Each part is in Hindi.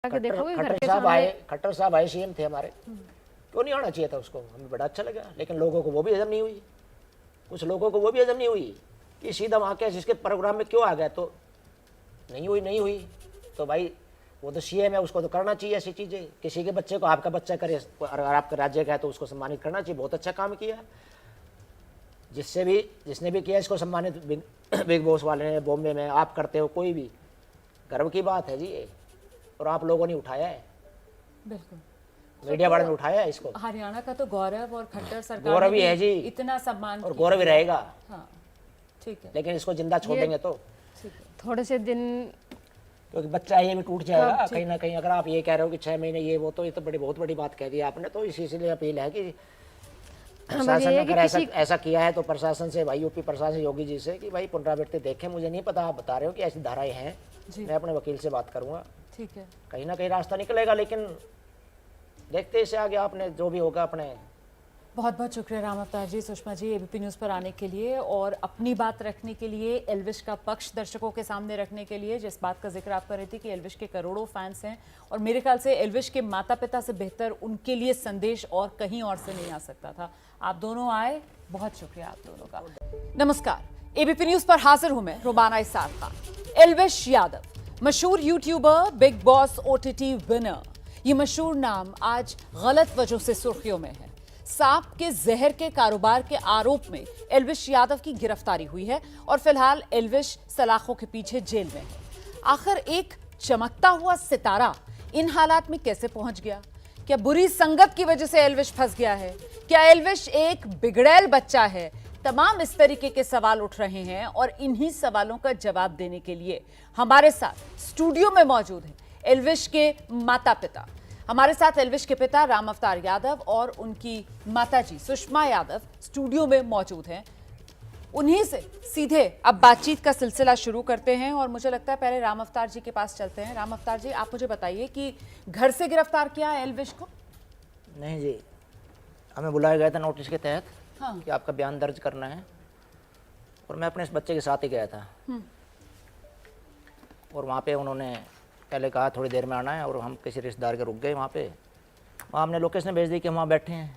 खट्टर साहब आए सीएम थे हमारे, क्यों नहीं आना चाहिए था उसको, हमें बड़ा अच्छा लगा। लेकिन लोगों को वो भी हजम नहीं हुई, कुछ लोगों को वो भी हजम नहीं हुई कि सीधा वहाँ के जिसके प्रोग्राम में क्यों आ गया। तो नहीं हुई तो भाई वो तो सीएम है, उसको तो करना चाहिए ऐसी चीज़ें। किसी के बच्चे को आपका बच्चा करे, अगर आपका राज्य का है तो उसको सम्मानित करना चाहिए। बहुत अच्छा काम किया जिसने भी किया इसको सम्मानित। बिग बॉस वाले ने, बॉम्बे में आप करते हो, कोई भी गर्व की बात है जी ये। और आप लोगों ने उठाया है, बिल्कुल मीडिया वाले ने उठाया है इसको। हरियाणा का तो गौरव और खट्टर सरकार गौरव ही है जी, इतना सम्मान और गौरव ही रहेगा। हाँ ठीक है, लेकिन इसको जिंदा छोड़ेंगे तो ठीक है। थोड़े से दिन, क्योंकि बच्चा ये भी टूट जाएगा कहीं ना कहीं। अगर आप ये कह रहे हो कि 6 महीने ये वो, तो ये तो बहुत बड़ी बात कह दी आपने। तो इसीलिए अपील है कि प्रशासन ने अगर ऐसा किया है तो प्रशासन से, भाई यूपी प्रशासन योगी जी से, कि भाई पुनरावृत्ति देखें। मुझे नहीं पता, आप बता रहे हो कि ऐसी धाराएं हैं, मैं अपने वकील से बात करूंगा, ठीक है। कहीं ना कहीं रास्ता निकलेगा। लेकिन देखते इससे आगे आपने जो भी होगा अपने। बहुत बहुत शुक्रिया राम अवतार जी, सुषमा जी, एबीपी न्यूज़ पर आने के लिए और अपनी बात रखने के लिए, एल्विश का पक्ष दर्शकों के सामने रखने के लिए। जिस बात का जिक्र आप कर रही थी कि एल्विश के करोड़ों फैंस हैं और मेरे ख्याल से एल्विश के माता पिता से बेहतर उनके लिए संदेश और कहीं और से नहीं आ सकता था। आप दोनों आए, बहुत शुक्रिया आप दोनों का। नमस्कार, एबीपी न्यूज़ पर हाजिर हूं मैं रुबाना इसार खान। एल्विश यादव, मशहूर YouTuber, big boss OTT winner. ये मशहूर नाम आज गलत वजहों से सुर्खियों में है। सांप के जहर के कारोबार के आरोप में एल्विश यादव की गिरफ्तारी हुई है और फिलहाल एल्विश सलाखों के पीछे जेल में है। आखिर एक चमकता हुआ सितारा इन हालात में कैसे पहुंच गया? क्या बुरी संगत की वजह से एल्विश फंस गया है? क्या एल्विश एक बिगड़ैल बच्चा है? तमाम इस तरीके के सवाल उठ रहे हैं और इन्हीं सवालों का जवाब देने के लिए हमारे साथ स्टूडियो में मौजूद हैं एल्विश के माता पिता। हमारे साथ एल्विश के पिता राम अवतार यादव और उनकी माताजी सुषमा यादव स्टूडियो में मौजूद हैं। उन्हीं से सीधे अब बातचीत का सिलसिला शुरू करते हैं और मुझे लगता है पहले राम अवतार जी के पास चलते हैं। राम अवतार जी, आप मुझे बताइए कि घर से गिरफ्तार किया एल्विश को? नहीं जी, हमें बुलाया गया था नोटिस के तहत, हाँ। कि आपका बयान दर्ज करना है, और मैं अपने इस बच्चे के साथ ही गया था। और वहाँ पे उन्होंने पहले कहा थोड़ी देर में आना है, और हम किसी रिश्तेदार के रुक गए वहाँ पे। वहाँ हमने लोकेशन भेज दी कि हम वहाँ बैठे हैं,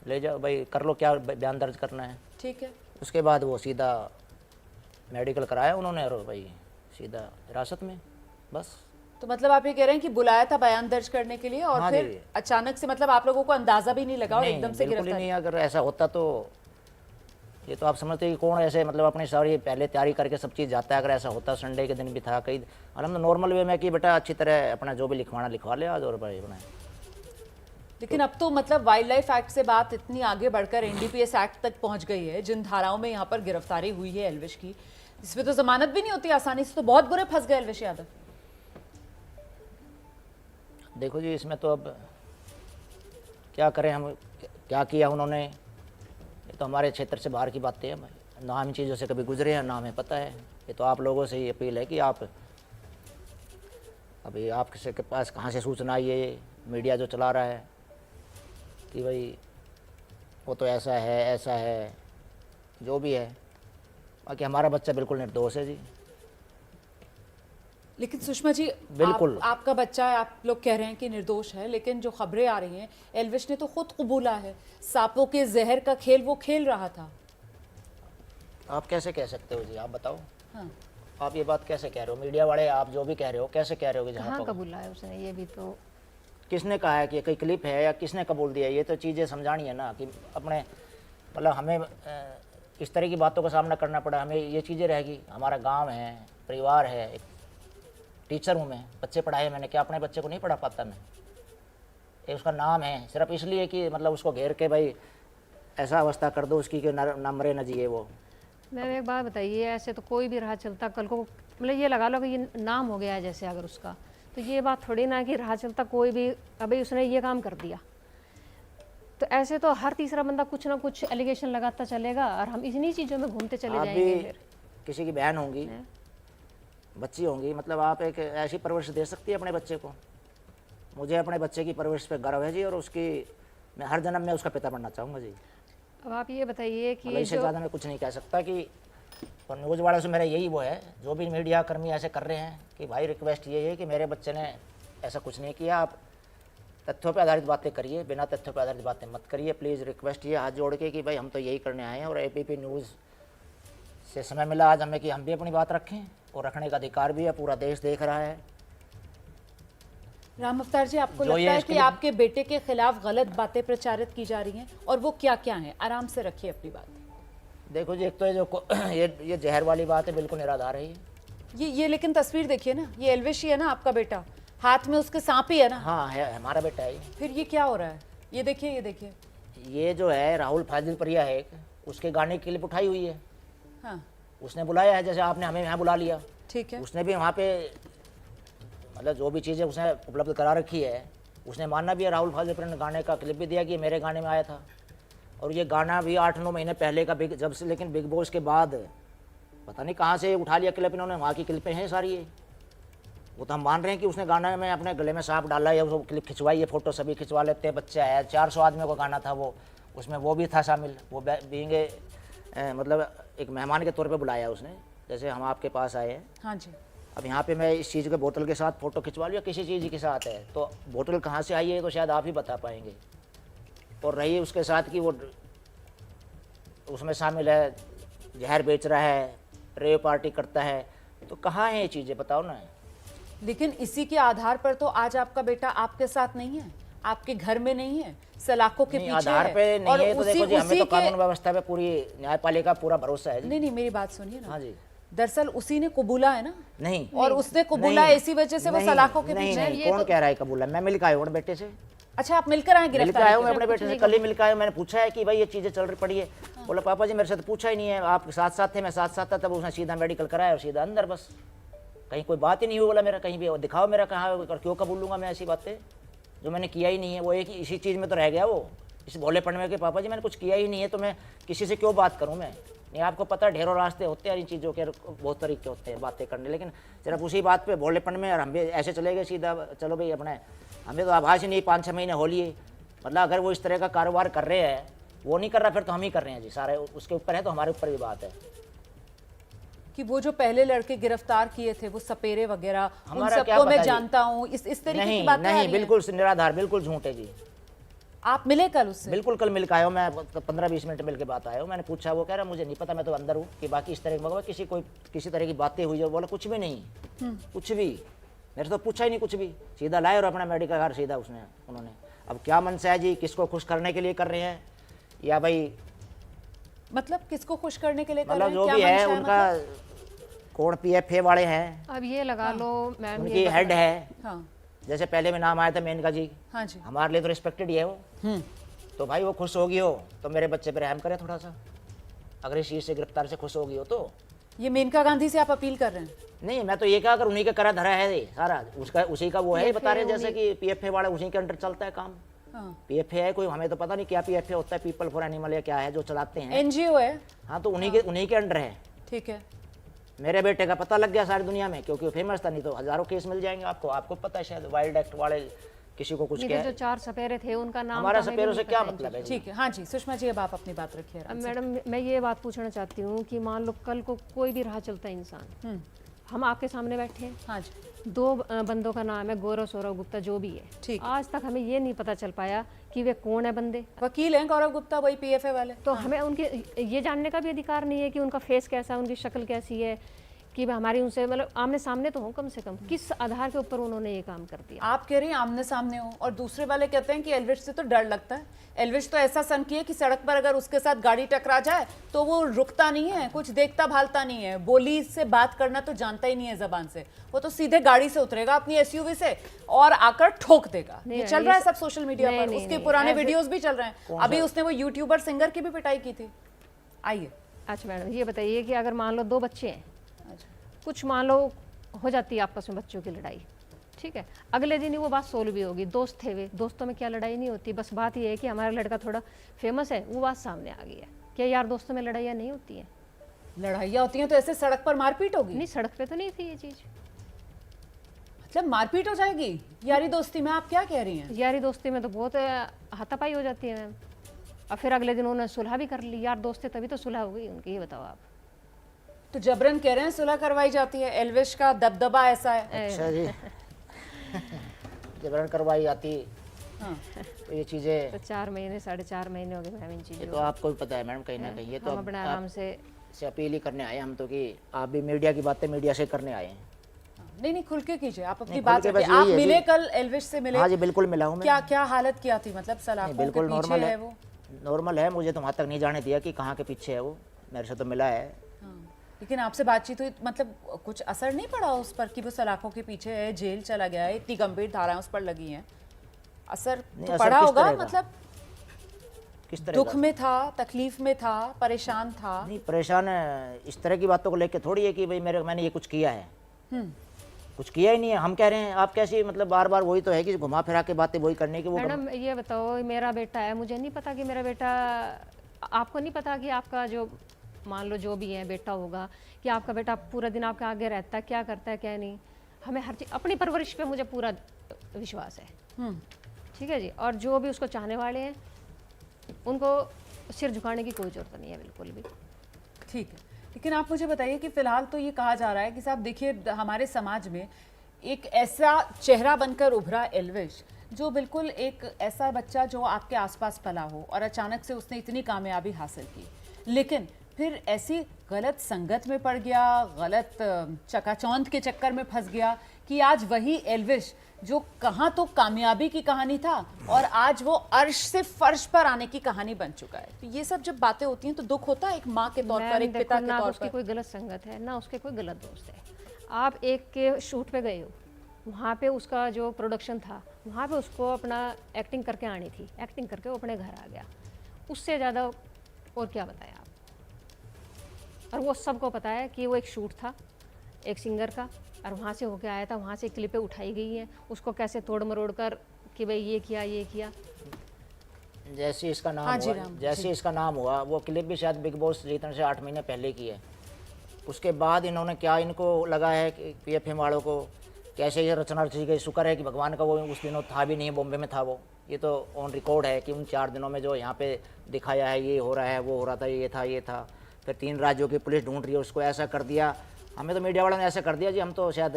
ले जाओ भाई, कर लो क्या बयान दर्ज करना है। ठीक है। उसके बाद वो सीधा मेडिकल कराया उन्होंने, और भाई सीधा हिरासत में, बस। तो मतलब आप ये कह रहे हैं कि बुलाया था बयान दर्ज करने के लिए और हाँ फिर जी। अचानक से, मतलब आप लोगों को अंदाजा भी नहीं लगा और एकदम से बिल्कुल ही गिरफ्तार? नहीं। अगर ऐसा होता तो ये तो आप समझते हैं कि कौन ऐसे, मतलब अपनी सारी पहले तैयारी करके सब चीज़ जाता है। अगर ऐसा होता, संडे के दिन भी था, कई हम नॉर्मल वे में कि बेटा अच्छी तरह अपना जो भी लिखवाना लिखवा ले आज, और भाई बनाए। लेकिन अब तो मतलब वाइल्ड लाइफ एक्ट से बात इतनी आगे बढ़कर एनडीपीएस एक्ट तक पहुंच गई है, जिन धाराओं में यहाँ पर गिरफ्तारी हुई है एल्विश की, इसमें तो जमानत भी नहीं होती आसानी से। तो बहुत बुरे फंस गए एल्विश यादव। देखो जी, इसमें तो अब क्या करें हम, क्या किया उन्होंने, ये तो हमारे क्षेत्र से बाहर की बातें हैं भाई। ना हम इन चीज़ों से कभी गुजरे हैं, ना हमें पता है। ये तो आप लोगों से ही अपील है कि आप, अभी आपके के पास कहाँ से सूचना आई है, ये मीडिया जो चला रहा है कि भाई वो तो ऐसा है, जो भी है। बाकी हमारा बच्चा बिल्कुल निर्दोष है जी। लेकिन सुषमा जी, बिल्कुल आपका बच्चा है, आप लोग कह रहे हैं कि निर्दोष है, लेकिन जो खबरें आ रही हैं, एल्विश ने तो खुद कबूला है सांपों के जहर का खेल वो खेल रहा था। आप कैसे कह सकते हो जी, आप बताओ। हाँ। आप ये बात कैसे कह रहे हो? मीडिया वाले आप जो भी कह रहे हो, कैसे कह रहे हो कि जहाँ हाँ पर कबूला है उसने, ये भी तो किसने कहा है कि कोई क्लिप है या किसने कबूल दिया? ये तो चीज़ें समझानी है ना, कि अपने मतलब हमें इस तरह की बातों का सामना करना पड़ा। हमें ये चीज़ें रहेगी, हमारा गांव है, परिवार है, एक टीचर हूँ मैं, बच्चे पढ़ाए मैंने, क्या अपने बच्चे को नहीं पढ़ा पाता मैं? ये उसका नाम है, सिर्फ इसलिए कि मतलब उसको घेर के भाई ऐसा अवस्था कर दो उसकी कि न मरे न जिए वो। मेरे एक बात बताइए, ऐसे तो कोई भी राह चलता कल को, मतलब ये लगा लो कि ये नाम हो गया है जैसे अगर उसका, तो ये बात थोड़ी ना कि राह चलता कोई भी, अभी उसने ये काम कर दिया तो ऐसे तो हर तीसरा बंदा कुछ ना कुछ एलिगेशन लगाता चलेगा और हम इन्हीं चीज़ों में घूमते चले आप जाएंगे। भी फिर किसी की बहन होंगी, बच्ची होंगी, मतलब आप एक ऐसी परवरिश दे सकती है अपने बच्चे को। मुझे अपने बच्चे की परवरिश पे गर्व है जी, और उसकी मैं हर जन्म में उसका पिता बनना चाहूँगा जी। अब आप ये बताइए कि इससे ज़्यादा मैं कुछ नहीं कह सकता। कि और न्यूज़ वालों से मेरा यही वो है, जो भी मीडिया कर्मी ऐसे कर रहे हैं, कि भाई रिक्वेस्ट ये है कि मेरे बच्चे ने ऐसा कुछ नहीं किया। आप तथ्यों पे आधारित बातें करिए, बिना तथ्यों पे आधारित बातें मत करिए। प्लीज़ रिक्वेस्ट ये हाथ जोड़ के कि भाई हम तो यही करने आए हैं, और एबीपी न्यूज़ से समय मिला आज हमें कि हम भी अपनी बात रखें, और रखने का अधिकार भी है, पूरा देश देख रहा है। राम अवतार जी, आपको जो ये लगता है इसके कि लिए- आपके बेटे के खिलाफ गलत बातें प्रचारित की जा रही हैं, और वो क्या क्या हैं? आराम से रखिए अपनी बात। देखो जी, एक तो ये जो ये जहर वाली बात है, बिल्कुल निराधार है ये लेकिन तस्वीर देखिए ना, ये एल्विश ही है ना आपका बेटा, हाथ में उसके सांप ही है ना। हाँ है, हमारा बेटा है ये। फिर ये क्या हो रहा है? ये देखिए, ये देखिए। ये जो है राहुल फाजिल प्रिया है, उसके गाने की क्लिप उठाई हुई है, हाँ, उसने बुलाया है, जैसे आपने हमें यहाँ बुला लिया। ठीक है। उसने भी वहाँ पे मतलब जो भी चीज़ें उसने उपलब्ध करा रखी है, उसने मानना भी है। राहुल फाजिल प्रिया ने गाने का क्लिप भी दिया कि ये मेरे गाने में आया था, और ये गाना भी 8-9 महीने पहले का जब से, लेकिन बिग बॉस के बाद पता नहीं कहाँ से उठा लिया क्लिप इन्होंने। वहाँ की क्लिपें हैं सारी ये, वो तो हम मान रहे हैं कि उसने गाना में अपने गले में सांप डाला है, वो क्लिप खिंचवाई है, फोटो सभी खिंचवा लेते हैं। बच्चा है, 400 आदमियों का गाना था वो, उसमें वो भी था शामिल। वो बीइंग मतलब एक मेहमान के तौर पे बुलाया उसने, जैसे हम आपके पास आए हैं। हाँ जी। अब यहाँ पे मैं इस चीज़ के बोतल के साथ फ़ोटो खिंचवा लूँ या किसी चीज़ के साथ है, तो बोतल कहाँ से आई है तो शायद आप ही बता पाएंगे। और रही उसके साथ कि वो उसमें शामिल है, जहर बेच रहा है, रेव पार्टी करता है, तो कहाँ है ये चीज़ें बताओ ना। लेकिन इसी के आधार पर तो आज आपका बेटा आपके साथ नहीं है, आपके घर में नहीं है, सलाखों के नहीं, पीछे आधार है। पे नहीं और है तो देखो जी, हमें उसी तो के- कानून व्यवस्था पे, पूरी न्यायपालिका पूरा भरोसा है जी। नहीं, मेरी बात सुनिए ना। हाँ जी। दरअसल उसी ने कबूला है ना, नहीं, और उसने कबूला नहीं, इसी वजह से वो नहीं, सलाखों के नहीं, पीछे है। नहीं, ये कौन तो- कह रहा है कबूल है? मैं मिल के आया हूँ अपने बेटे से, अच्छा, आप मिलकर आए मिल के गिरफ्तार आया हूँ मैं के अपने बेटे से, कल ही मिल के आया हूँ। मैंने पूछा है कि भाई ये चीज़ें चल रही पड़ी है, बोला पापा जी मेरे से तो पूछा ही नहीं है, आप साथ साथ थे, मैं साथ साथ था। तब उसने सीधा मेडिकल कराया और सीधा अंदर, बस कहीं कोई बात ही नहीं हुई। बोला मेरा कहीं भी दिखाओ मेरा कहाँ, और क्यों कबूल लूँगा मैं ऐसी बातें जो मैंने किया ही नहीं है। वो एक इसी चीज़ में तो रह गया वो, इस भोलेपन में कि पापा जी मैंने कुछ किया ही नहीं है, तो मैं किसी से क्यों बात करूँ मैं। नहीं, आपको पता है ढेरों रास्ते होते हैं इन चीज़ों के, बहुत तरीके होते हैं बातें करने, लेकिन सिर्फ उसी बात पे भोलेपन में, और हम भी ऐसे चले गए सीधा, चलो भाई अपने, हमें तो आभास ही नहीं 5-6 महीने हो लिए। मतलब अगर वो इस तरह का कारोबार कर रहे हैं, वो नहीं कर रहा, फिर तो हम ही कर रहे हैं जी, सारे उसके ऊपर है तो हमारे ऊपर भी बात है। कि वो जो पहले लड़के गिरफ्तार किए थे, वो सपेरे वगैरह, उन हमारा क्या सबको मैं पता जी? जानता हूँ, इस तरीके की नहीं बातें आ नहीं, रही हैं। बिल्कुल निराधार, बिल्कुल झूठ है जी। आप मिले कल उससे? बिल्कुल कल मिल के आया हूँ मैं, 15-20 मिनट मिल के बात आया हूँ। मैंने पूछा, वो कह रहा मुझे नहीं पता, मैं तो अंदर हूँ, कि बाकी इस तरह की मगर किसी तरह की बातें हुई है। बोला कुछ भी नहीं, कुछ भी, मेरे से तो पूछा ही नहीं कुछ भी, सीधा लाए और अपना मेडिकल कार्ड सीधा उन्होंने। अब क्या मनसा है जी, किसको खुश करने के लिए कर रहे हैं, या भाई मतलब किसको खुश करने के लिए कर मतलब रहे हैं? जो क्या भी है मंशा उनका, मतलब? कौन PFA वाले हैं, अब ये लगा लो मैम, उनकी हेड है, हाँ जैसे पहले में नाम आया था मेनका जी, हाँ जी। हमारे लिए तो रिस्पेक्टेड ही है वो। तो भाई वो खुश होगी हो तो मेरे बच्चे पे रहम करे थोड़ा सा, अगर इस चीज़ से गिरफ्तार से खुश होगी हो तो। ये मेनका गांधी से आप अपील कर रहे हैं? नहीं, मैं तो ये कहा, अगर उन्हीं का करा धरा है ये सारा, उसका उसी का वो है, बता रहे हैं जैसे कि PFA वाला उसी के अंडर चलता है काम। हाँ। PFA है कोई, हमें तो पता नहीं क्या PFA होता है, पीपल फॉर एनिमल या क्या है जो चलाते हैं। NGO है। हाँ, तो उन्हीं के अंडर है। ठीक है। मेरे बेटे का पता लग गया सारी दुनिया में, क्योंकि वो फेमस था, नहीं तो हजारों केस मिल जाएंगे आपको पता है शायद, वाइल्ड एक्ट वाले किसी को कुछ ये क्या तो जो है। 4 सपेरे थे उनका नाम हमारा तो हमें भी सपेरों नहीं से क्या पता मतलब है जी? ठीक है, हाँ जी सुषमा जी, अब आप अपनी बात रखिए अब आराम से। मैडम मैं ये बात पूछना चाहती हूँ कि मान लो कल को कोई भी राह चलता है इंसान, हम आपके सामने बैठे हैं, हाँ जी। 2 बंदों का नाम है गौरव सौरव गुप्ता, जो भी है, ठीक। आज तक हमें ये नहीं पता चल पाया कि वे कौन है बंदे। वकील हैं गौरव गुप्ता, वही PFA वाले। तो हमें उनके ये जानने का भी अधिकार नहीं है कि उनका फेस कैसा है, उनकी शक्ल कैसी है, कि हमारी उनसे मतलब आमने सामने तो हो कम से कम, किस आधार के ऊपर उन्होंने ये काम कर दिया। आप कह रही हैं आमने सामने हो, और दूसरे वाले कहते हैं कि एल्विश से तो डर लगता है। एल्विश तो ऐसा सनकी है कि सड़क पर अगर उसके साथ गाड़ी टकरा जाए तो वो रुकता नहीं है, कुछ देखता भालता नहीं है, बोली से बात करना तो जानता ही नहीं है जबान से, वो तो सीधे गाड़ी से उतरेगा अपनी SUV से और आकर ठोक देगा। ये चल रहा है सब सोशल मीडिया पर, उसके पुराने वीडियोस भी चल रहे हैं। अभी उसने वो यूट्यूबर सिंगर की भी पिटाई की थी। आइए। अच्छा मैडम ये बताइए कि अगर मान लो 2 बच्चे हैं, कुछ मान लो हो जाती है आपस में बच्चों की लड़ाई, ठीक है, अगले दिन ही वो बात सोल्व भी होगी, दोस्त थे वे, दोस्तों में क्या लड़ाई नहीं होती, बस बात ये है कि हमारा लड़का थोड़ा फेमस है, वो बात सामने आ गई है। क्या यार दोस्तों में लड़ाइयाँ नहीं होती हैं? लड़ाइयाँ होती हैं तो ऐसे सड़क पर मारपीट होगी? नहीं, सड़क पे तो नहीं थी ये चीज़। मतलब मारपीट हो जाएगी यारी दोस्ती में? आप क्या कह रही हैं? यारी दोस्ती में तो बहुत हाथापाई हो जाती है मैम, और फिर अगले दिन उन्होंने सुलह भी कर ली, यार दोस्त थे तभी तो सुलह हो गई उनकी, ये बताओ आप। तो जबरन कह रहे हैं सुलह करवाई जाती है, एल्विश का दबदबा ऐसा है। अच्छा जी। जबरन करवाई जाती, हाँ। तो ये चीज़ें तो 4 महीने 4.5 महीने हो गए मैम इन ये चीज़ों तो आपको भी पता है मैडम, कहीं ना कहीं ये तो हम अपने आराम से अपील ही करने आए हम तो, कि आप भी मीडिया की बातें मीडिया से करने आए हैं। नहीं नहीं, खुल के कीजिए, आप अपनी नहीं, बात खुल के रखिए। बस आप यही है मिले कि- कल एल्विश से मिले? हाँ जी बिल्कुल मिला हूँ मैं। क्या क्या हालत क्या थी, मतलब सलाखों के बिल्कुल पीछे नॉर्मल है है, वो? नॉर्मल है, मुझे तो वहाँ तक नहीं जाने दिया कि कहाँ के पीछे है वो, मेरे से तो मिला है। हाँ। लेकिन आपसे बातचीत हुई, मतलब कुछ असर नहीं पड़ा उस पर कि वो सलाखों के पीछे है, जेल चला गया है, इतनी गंभीर धाराएं उस पर लगी हैं, असर नहीं, तो असर पड़ा किस होगा? तरह का? मतलब किस तरह दुख का? में था, तकलीफ में था, परेशान था? नहीं परेशान है, इस तरह की बातों को लेके थोड़ी है कि भाई मैंने ये कुछ किया है, कुछ किया ही नहीं है। हम कह रहे हैं आप कैसी, मतलब बार बार वही तो है कि घुमा फिरा के बातें वही करने की वो मैडम ये बताओ, मेरा बेटा है, मुझे नहीं पता कि मेरा बेटा, आपको नहीं पता कि आपका जो मान लो जो भी है बेटा होगा, कि आपका बेटा पूरा दिन आपके आगे रहता है, क्या करता है क्या नहीं। हमें हर चीज़, अपनी परवरिश पे मुझे पूरा विश्वास है, ठीक है जी। और जो भी उसको चाहने वाले हैं उनको सिर झुकाने की कोई ज़रूरत नहीं है बिल्कुल भी। ठीक है, लेकिन आप मुझे बताइए कि फिलहाल तो ये कहा जा रहा है कि साहब देखिए, हमारे समाज में एक ऐसा चेहरा बनकर उभरा एल्विश, जो बिल्कुल एक ऐसा बच्चा जो आपके आसपास पला हो और अचानक से उसने इतनी कामयाबी हासिल की, लेकिन फिर ऐसी गलत संगत में पड़ गया, गलत चकाचौंध के चक्कर में फंस गया कि आज वही एल्विश जो कहाँ तो कामयाबी की कहानी था और आज वो अर्श से फर्श पर आने की कहानी बन चुका है। तो ये सब जब बातें होती हैं तो दुख होता है एक माँ के तौर पर, एक पिता के ना तौर उसकी पर। कोई गलत संगत है ना उसके कोई गलत दोस्त है। आप एक के शूट पे गए हो, वहाँ पे उसका जो प्रोडक्शन था वहाँ पे उसको अपना एक्टिंग करके आनी थी, एक्टिंग करके वो अपने घर आ गया, उससे ज़्यादा और क्या बताएं आप। और वो सबको पता है कि वो एक शूट था एक सिंगर का, और वहाँ से होके आया था, वहाँ से क्लिपें उठाई गई हैं, उसको कैसे तोड़ मरोड़ कर कि भाई ये किया। जैसे इसका नाम हाँ जी, हुआ, राम, जैसे इसका नाम हुआ, वो क्लिप भी शायद बिग बॉस जीतने से 8 महीने पहले की है। उसके बाद इन्होंने क्या इनको लगा है कि PFM वालों को कैसे ये रचना रची गई। शुक्र है कि भगवान का वो उस दिनों था भी नहीं, बॉम्बे में था वो। ये तो ऑन रिकॉर्ड है कि उन 4 दिनों में जो यहाँ पे दिखाया है, ये हो रहा है, वो हो रहा था, ये था। फिर 3 राज्यों की पुलिस ढूंढ रही है, उसको ऐसा कर दिया। हमें तो मीडिया वालों ने ऐसा कर दिया जी, हम तो शायद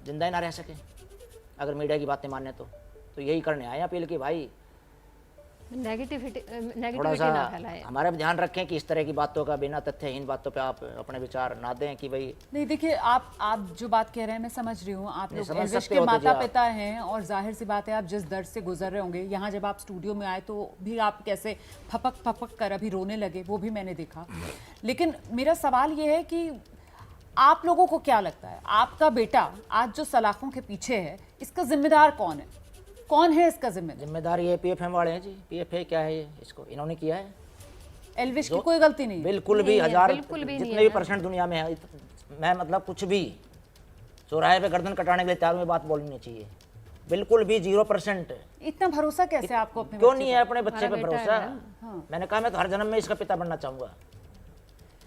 जिंदा ही ना रह सके अगर मीडिया की बातें माने तो यही करने आए अपील की भाई नेगेटिविटी थोड़ा सा ना फैलाएं। हमारा भी ध्यान रखें कि इस तरह की बातों का, बिना तथ्यहीन बातों पे आप अपने विचार ना दें कि भाई। नहीं देखिए, आप जो बात कह रहे हैं मैं समझ रही हूँ, आप नहीं, लोग समझ एल्विश सकते के हो तो जी माता आप। पिता हैं और जाहिर सी बात है आप जिस दर्द से गुजर रहे होंगे, यहाँ जब आप स्टूडियो में आए तो भी आप कैसे फपक कर अभी रोने लगे, वो भी मैंने देखा। लेकिन मेरा सवाल ये है कि आप लोगों को क्या लगता है, आपका बेटा आज जो सलाखों के पीछे है, इसका जिम्मेदार कौन है? कौन है इसका जिम्मेदार? जिम्मेदार ये PFM वाले हैं जी। PFA क्या है ये, इसको इन्होंने किया है। एल्विश की कोई गलती नहीं है। बिल्कुल भी नहीं है, 1000 बिल्कुल भी नहीं जितने है भी ना। परसेंट दुनिया में है, मैं मतलब कुछ भी चौराहे पे गर्दन कटाने के लिए तैयार में बात बोलनी चाहिए। बिल्कुल भी 0%। इतना भरोसा कैसे आपको अपने क्यों बच्चे नहीं पर? है अपने बच्चे पे हमारा बेटा है भरोसा? मैंने कहा मैं तो हर जन्म में इसका पिता बनना चाहूंगा।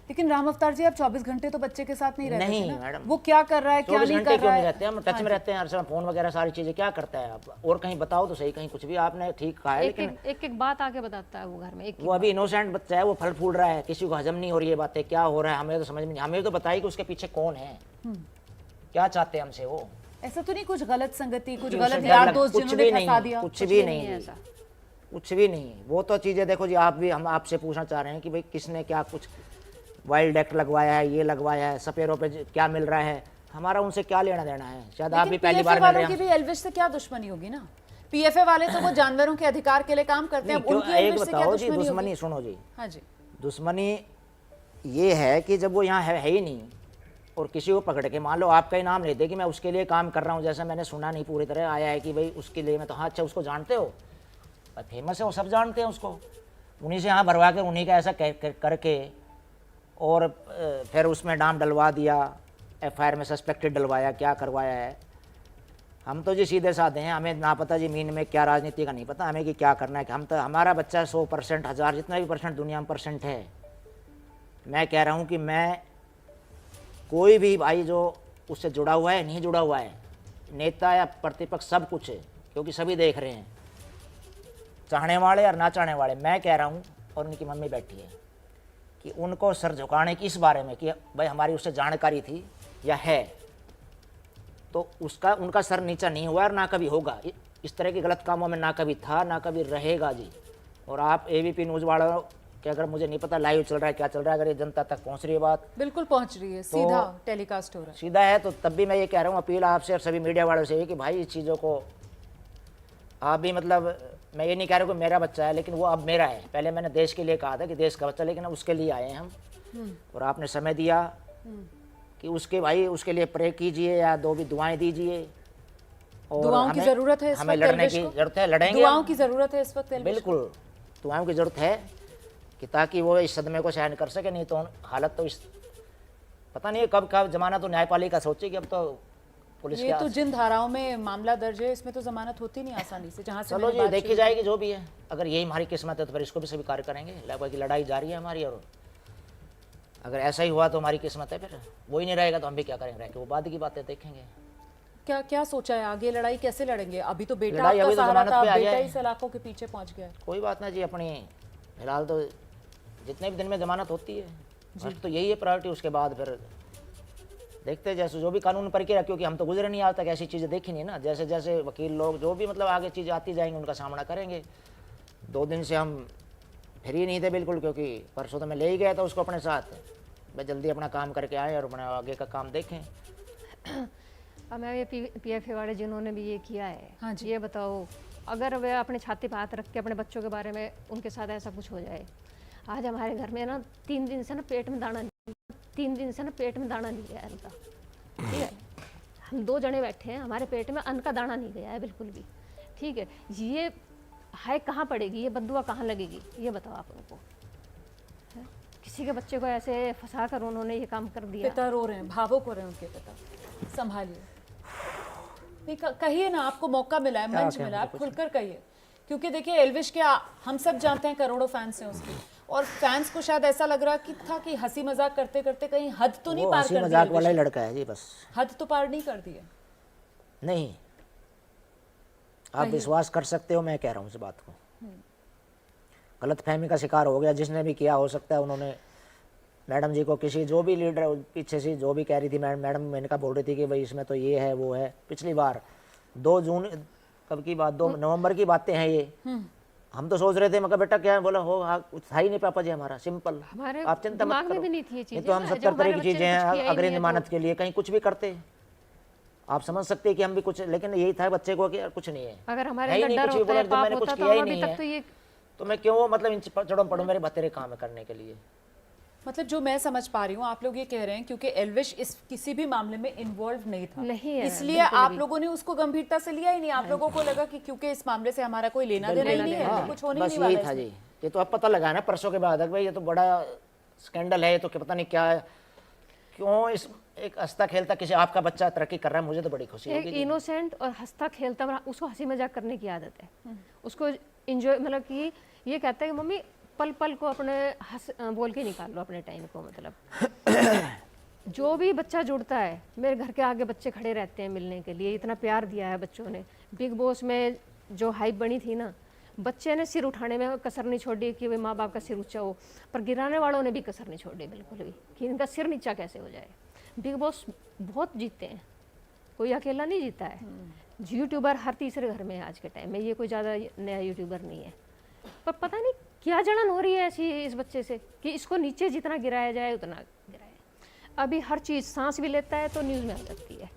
लेकिन राम अवतार जी, आप 24 घंटे तो बच्चे के साथ नहीं रहते नहीं, थे ना? मैडम। वो क्या कर रहा है, क्या 24 नहीं घंटे कर क्यों रहा नहीं है? रहते, हम टच में रहते हैं हर समय, फोन वगैरह सारी चीजें। क्या करता है आप और कहीं बताओ तो सही, कहीं कुछ भी आपने ठीक कहा है। लेकिन एक बात आके बताता है वो घर में, एक वो अभी इनोसेंट बच्चा है, वो फल फूल रहा है, किसी को हजम नहीं हो रही है बातें, क्या हो रहा है हमें तो समझ में नहीं। हमें तो बताइए कि उसके पीछे कौन है, क्या चाहते हैं हमसे वो। ऐसा तो नहीं कुछ गलत संगति, कुछ कि गलत उसे यार डर दोस्त कुछ जिन्होंने भी फंसा नहीं, दिया? कुछ भी नहीं है जी, ऐसा। कुछ भी नहीं। वो तो चीज़ें देखो जी, आप भी, हम आपसे पूछना चाह रहे हैं कि भाई किसने क्या कुछ वाइल्ड एक्ट लगवाया है, ये लगवाया है, सपेरों पे क्या मिल रहा है, हमारा उनसे क्या लेना देना है। शायद आप भी लेकिन पहली PFA बार मिल रहे वालों की हैं। भी एल्विश से क्या दुश्मनी होगी ना? PFA वाले तो वो जानवरों के अधिकार के लिए काम करते हैं, अब उनकी एक एल्विश से क्या बताओ जी, दुश्मनी होगी? दुश्मनी सुनो जी, हाँ जी, दुश्मनी ये है कि जब वो यहाँ है ही नहीं और किसी को पकड़ के मान लो आपका ही नाम लेते कि मैं उसके लिए काम कर रहा हूँ, जैसा मैंने सुना नहीं पूरी तरह आया है कि भाई उसके लिए मैं तो, हाँ अच्छा उसको जानते हो, फेमस है वो, सब जानते हैं उसको, उन्हीं से यहाँ भरवा के उन्हीं का ऐसा करके और फिर उसमें नाम डलवा दिया, FIR में सस्पेक्टेड डलवाया, क्या करवाया है। हम तो जी सीधे साधे हैं, हमें ना पता जी मीन में क्या राजनीति का नहीं पता हमें कि क्या करना है। कि हम तो, हमारा बच्चा 100%, 1000 जितना भी परसेंट दुनिया में परसेंट है। मैं कह रहा हूँ कि मैं कोई भी भाई जो उससे जुड़ा हुआ है, नहीं जुड़ा हुआ है, नेता या प्रतिपक्ष, सब कुछ है, क्योंकि सभी देख रहे हैं, चाहने वाले और ना चाहने वाले। मैं कह रहा हूँ और उनकी मम्मी बैठी है कि उनको सर झुकाने की इस बारे में कि भाई हमारी उससे जानकारी थी या है, तो उसका उनका सर नीचा नहीं हुआ और ना कभी होगा। इस तरह के गलत कामों में ना कभी था ना कभी रहेगा जी। और आप एबीपी न्यूज़ वालों कि अगर मुझे नहीं पता लाइव चल रहा है क्या चल रहा है, अगर ये जनता तक पहुंच रही है बात, बिल्कुल पहुंच रही है, सीधा टेलीकास्ट हो रहा है। सीधा है, तो तब भी मैं ये कह रहा हूँ, अपील आपसे और सभी मीडिया वालों से कि भाई इस चीज़ों को आप भी मतलब, मैं ये नहीं कह रहा कि मेरा बच्चा है, लेकिन वो अब मेरा है। पहले मैंने देश के लिए कहा था कि देश का बच्चा, लेकिन अब उसके लिए आए हैं हम, और आपने समय दिया कि उसके भाई उसके लिए प्रे कीजिए या दो भी दुआएं दीजिए। और दुआओं की जरूरत है इस हमें वक्त लड़ने एल्विश की को? जरूरत है, लड़ेंगे दुआओं की जरूरत है इस वक्त एल्विश को? बिल्कुल दुआओं की जरूरत है कि ताकि वो इस सदमे को सहन कर सके। नहीं तो हालत तो इस पता नहीं कब कब जमाना तो न्यायपालिका सोचेगी, अब तो पुलिस ये तो जिन धाराओं में मामला दर्ज है इसमें तो जमानत होती नहीं आसानी से, जहां से चलो मैंने जी बात देखी शुरू जाएगी जो भी है। अगर यही हमारी किस्मत है तो फिर इसको भी स्वीकार करेंगे, लगभग लड़ाई जारी है हमारी, और अगर ऐसा ही हुआ तो हमारी किस्मत है, फिर वो ही नहीं रहेगा तो हम भी क्या करेंगे रह के, वो बाद की बातें देखेंगे। क्या क्या सोचा है आगे, लड़ाई कैसे लड़ेंगे? अभी तो बेटा लड़ाई आपका अभी तो सहारा जमानत था, पे आ बेटा जाए। ही सलाखों के पीछे पहुंच गया है। कोई बात नहीं जी, अपनी फिलहाल तो जितने भी दिन में जमानत होती है फर्स्ट तो यही है प्रायोरिटी, उसके बाद फिर देखते हैं जैसे जो भी कानून प्रक्रिया, क्योंकि हम तो गुजरे नहीं आज तक, ऐसी चीज़ें देखी नहीं ना। जैसे जैसे वकील लोग जो भी मतलब आगे चीज़ें आती जाएंगी उनका सामना करेंगे। 2 दिन से हम फ्री नहीं थे बिल्कुल, क्योंकि परसों तो मैं ले ही गया था उसको अपने साथ। मैं जल्दी अपना काम करके आए और अपना आगे का काम देखें। अब मैं ये पीएफए वाले जिन्होंने भी ये किया है, हाँ जी। ये बताओ अगर वे अपने छाती पे हाथ रख के अपने बच्चों के बारे में उनके साथ ऐसा कुछ हो जाए। आज हमारे घर में ना 3 दिन से ना पेट में दाना नहीं, 3 दिन से ना पेट में दाना नहीं गया उनका, ठीक है। हम 2 जने बैठे हैं, हमारे पेट में अन्न का दाना नहीं गया है बिल्कुल भी, ठीक है। ये है कहाँ पड़ेगी, ये बद्दुआ कहाँ लगेगी, ये बताओ आप उनको। है? किसी के बच्चे को ऐसे फंसा कर उन्होंने ये काम कर दिया। पिता रो रहे हैं, भावुक हो रहे हैं उनके पिता, संभालिए। नहीं कहिए ना, आपको मौका मिला है, मंच मिला है, आप खुलकर कहिए। क्योंकि देखिए एल्विश के हम सब जानते हैं करोड़ों फैंस हैं उसके, और फैंस को शायद ऐसा लग रहा कि हंसी मजाक करते करते कहीं हद तो नहीं वो पार हंसी कर दी मजाक एल्विश वाला ही ने? लड़का है जी, बस हद तो पार नहीं कर दी है। नहीं। आप विश्वास कर सकते हो, मैं कह रहा हूँ इस बात को, गलत फहमी का शिकार हो गया जिसने भी किया। हो सकता है उन्होंने मैडम जी को किसी जो भी लीडर पीछे से जो भी कह रही थी, मैडम मैंने कहा बोल रही थी कि भाई इसमें तो ये है वो है। पिछली बार 2 जून कब की बात, 2 नवंबर की बातें हैं ये। हम तो सोच रहे थे, मगर बेटा क्या है, बोला हो कुछ था ही नहीं पापा जी हमारा, सिंपल, हमारे आप चिंता मत दिमाग में करो। भी नहीं थी ये ये चीजें तो हम ना, 70 जब तरह हमारे की बच्चे चीजें ने हैं कुछ किया ही अग्रिम नहीं है जमानत के लिए, कहीं कुछ भी करते। आप समझ सकते हैं कि हम भी कुछ, लेकिन यही था बच्चे को कि यार कुछ नहीं है, अगर हमारे है ही अंदर नहीं डर कुछ भी, होता बोला है, तो पाप मैंने कुछ होता तो किया ही हम अभी नहीं तक तो है, ये तो मैं क्यों मतलब इन चढ़ों पढ़ूं मेरे बतेरे काम करने के लिए। मतलब जो मैं समझ पा रही हूँ, आप लोग ये कह रहे हैं क्योंकि एल्विश इस किसी भी मामले में इन्वॉल्व नहीं था, नहीं है, इसलिए बिल्कुल आप भी। लोगों ने उसको गंभीरता से लिया ही नहीं। आप लोगों को लगा कि क्योंकि इस मामले से हमारा कोई लेना देना ही नहीं है, तो कुछ होने ही बस नहीं यही वाला था इसमें। जी। ये तो अब पता लगा ना परसों के बाद, भाई ये तो बड़ा स्कैंडल है, ये तो पता नहीं क्या है, क्यों इस एक हंसता खेलता किसी आपका बच्चा तरक्की कर रहा है, मुझे तो बड़ी खुशी एक होगी जी। इनोसेंट और हंसता खेलता, उसको हंसी मजाक करने की आदत है, उसको एंजॉय, मतलब कि ये कहता है कि मम्मी पल पल को अपने हंस बोल के निकाल लो अपने टाइम को। मतलब जो भी बच्चा जुड़ता है, मेरे घर के आगे बच्चे खड़े रहते हैं मिलने के लिए, इतना प्यार दिया है बच्चों ने। बिग बॉस में जो हाइप बनी थी ना, बच्चे ने सिर उठाने में कसर नहीं छोड़ी कि भाई माँ बाप का सिर ऊंचा हो, पर गिराने वालों ने भी कसर नहीं छोड़ी बिल्कुल भी कि इनका सिर नीचा कैसे हो जाए। बिग बॉस बहुत जीतते हैं, कोई अकेला नहीं जीता है। यूट्यूबर हर तीसरे घर में है आज के टाइम में, ये कोई ज़्यादा नया यूट्यूबर नहीं है। पर पता नहीं क्या जलन हो रही है ऐसी इस बच्चे से कि इसको नीचे जितना गिराया जाए उतना गिराए। अभी हर चीज़, सांस भी लेता है तो न्यूज़ में आ जाती है।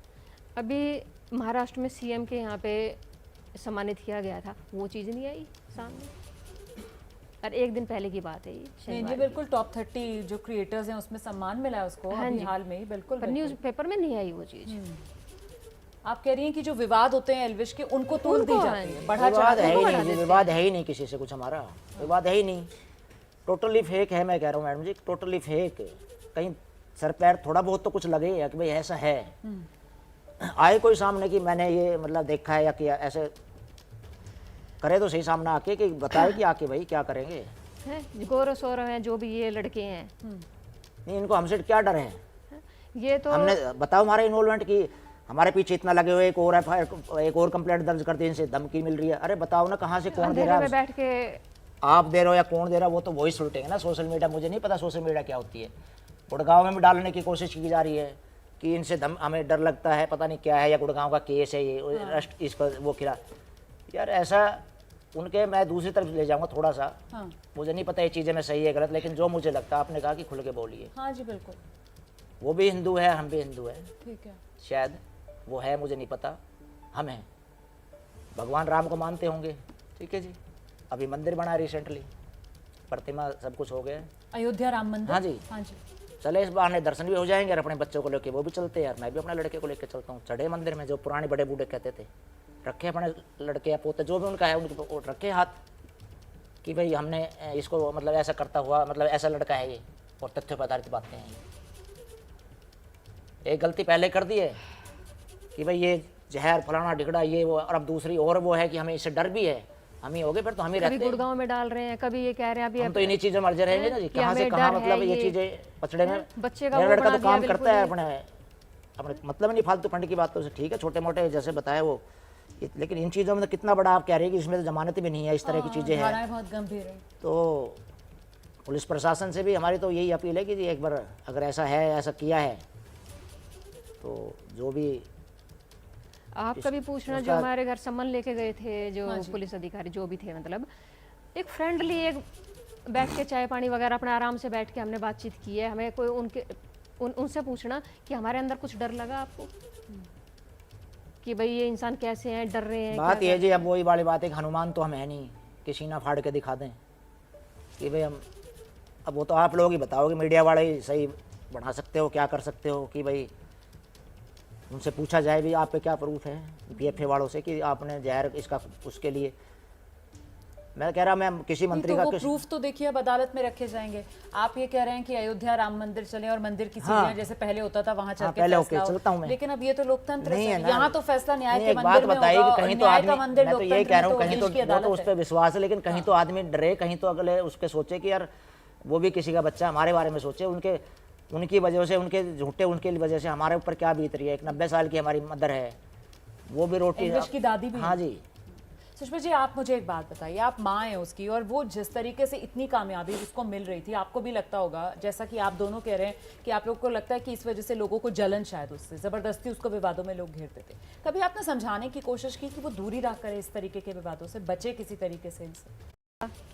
अभी महाराष्ट्र में सीएम के यहाँ पे सम्मानित किया गया था, वो चीज़ नहीं आई सामने, और 1 दिन पहले की बात है ये, नहीं शनिवार जी की। बिल्कुल, टॉप 30 जो क्रिएटर्स हैं उसमें सम्मान मिला है उसको हाँ अभी जी। हाल में ही, बिल्कुल पर बिल्कुल। न्यूज़पेपर में नहीं आई वो चीज़। आप कह रही हैं कि जो विवाद होते हैं एल्विश के उनको तोल दी उनको जाती है, बढ़ा विवाद चढ़ा है के ही बढ़ा नहीं जी, विवाद है ही नहीं किसी से कुछ, हमारा विवाद है ही नहीं, टोटली फेक है। मैं कह रहा हूँ मैडम जी, टोटली फेक। कहीं सर पैर थोड़ा बहुत तो कुछ लगे या कि भाई ऐसा है, आए कोई सामने कि मैंने ये मतलब देखा है या किया, ऐसे करे तो सही सामने आके कि बताए कि आके भाई क्या करेंगे। है गौरव सौरव हैं जो भी ये लड़के हैं, नहीं इनको हमसे क्या डर है, ये तो हमने बताओ हमारा इन्वॉल्वमेंट की, हमारे पीछे इतना लगे हुए, एक और कंप्लेंट दर्ज कर दी, इनसे धमकी मिल रही है। अरे बताओ ना कहाँ से कौन दे अंधेरे रहा में है, बैठ के आप दे रहे हो या कौन दे रहा है, वो तो वही सुलटेंगे ना सोशल मीडिया। मुझे नहीं पता सोशल मीडिया क्या होती है। गुड़गांव में भी डालने की कोशिश की जा रही है कि इनसे हमें डर लगता है, पता नहीं क्या है, या गुड़गांव का केस है ये, इस पर वो खिला। यार ऐसा उनके, मैं दूसरी तरफ ले जाऊंगा थोड़ा सा। हाँ मुझे नहीं पता ये चीज़ें मैं सही है गलत, लेकिन जो मुझे लगता है, आपने कहा कि खुल के बोलिए, हाँ जी बिल्कुल वो भी हिंदू है, हम भी हिंदू हैं, ठीक है। शायद वो है, मुझे नहीं पता, हम हैं, भगवान राम को मानते होंगे, ठीक है जी। अभी मंदिर बना रिसेंटली, प्रतिमा सब कुछ हो गया है। अयोध्या राम मंदिर, हाँ जी। हाँ जी। चले इस बहाने दर्शन भी हो जाएंगे और अपने बच्चों को लेके वो भी चलते हैं यार। मैं भी अपने लड़के को लेके चलता हूँ, चढ़े मंदिर में, जो पुराने बड़े बूढ़े कहते थे, रखे अपने लड़के या पोते जो भी उनका है उनके वो रखे हाथ कि भाई हमने इसको मतलब ऐसा करता हुआ, मतलब ऐसा लड़का है ये, और तथ्य पर आधारित बातें हैं ये। एक गलती पहले कर दी है कि भाई ये जहर फलाना ढिगड़ा ये वो, और अब दूसरी और वो है कि हमें इससे डर भी है, हम ही हो गए फिर तो हम ही कभी रहते हैं। गुड़गांव में डाल रहे हैं, कभी ये कह रहे हैं अभी हम तो इन्हीं चीज़ों में मर्जे रहेंगे ना जी, कि कहाँ से हमें कहाँ डर मतलब है, ये ये चीज़ें पचड़े में। बच्चे का मेरा वो लड़का बना तो दिया काम बिल्कुल करता है ही। अपने मतलब नहीं फालतू फंड की बातों से, ठीक है, छोटे मोटे जैसे बताया वो, लेकिन इन चीज़ों में तो कितना बड़ा आप कह रहे हैं कि इसमें तो जमानत भी नहीं है, इस तरह की चीज़ें हैं। धाराएं बहुत गंभीर है। तो पुलिस प्रशासन से भी हमारी तो यही अपील है कि जी एक बार अगर ऐसा है, ऐसा किया है, तो जो भी आप कभी पूछना, जो उसका- हमारे घर सम्मन लेके गए थे जो हाँ जी। पुलिस अधिकारी जो भी थे, मतलब एक फ्रेंडली, एक बैठ के चाय पानी वगैरह अपने आराम से बैठ के हमने बातचीत की है। हमें कोई उनसे पूछना कि हमारे अंदर कुछ डर लगा आपको कि भाई ये इंसान कैसे हैं, डर रहे हैं बात क्या ये है जी, अब वही वाली बात है कि हनुमान तो हम है नहीं कि सीना फाड़ के दिखा दें कि भाई हम, अब वो तो आप लोग ही बताओगे, मीडिया वाले ही सही बना सकते हो, क्या कर सकते हो कि भाई उनसे पूछा जाए भी आप पे क्या प्रूफ है, बीएफए वालों से कि आपने जहर इसका उसके लिए। मैं कह रहा, मैं किसी नहीं, मंत्री तो का वो किसी, प्रूफ तो देखिए अब अदालत में रखे जाएंगे। आप ये कह रहे हैं कि अयोध्या राम मंदिर चले और मंदिर की हाँ। सीढ़ियां जैसे पहले होता था वहां चल हाँ, के पहले फैसला ओके, हो। चलता हूं मैं। लेकिन अब ये तो लोकतंत्र नहीं है है, ना। यहाँ तो फैसला न्याय नहीं, के एक बात मंदिर में बताइए होगा कि और कहीं तो न्याय का आदमी, मंदिर मैं तो यही लोकतंत्र कह रहा में हूँ, तो कहीं देश की तो वो तो अदालत उस है। पर विश्वास है, लेकिन कहीं तो आदमी डरे, कहीं तो अगले उसके सोचे कि यार वो भी किसी का बच्चा हमारे बारे में सोचे, उनकी वजह से, उनके झूठे उनके वजह से हमारे ऊपर क्या बीत रही है। एक 90 साल की हमारी मदर है, वो भी रोटी, एलविश की दादी भी है। हाँ जी। सुषमा जी, आप मुझे एक बात बताइए, आप माँ हैं उसकी, और वो जिस तरीके से इतनी कामयाबी उसको मिल रही थी, आपको भी लगता होगा, जैसा कि आप दोनों कह रहे हैं कि आप लोग को लगता है कि इस वजह से लोगों को जलन शायद उससे ज़बरदस्ती उसको विवादों में लोग घेरते थे। कभी आपने समझाने की कोशिश की कि वो दूरी रख करे इस तरीके के विवादों से, बचे किसी तरीके से इनसे?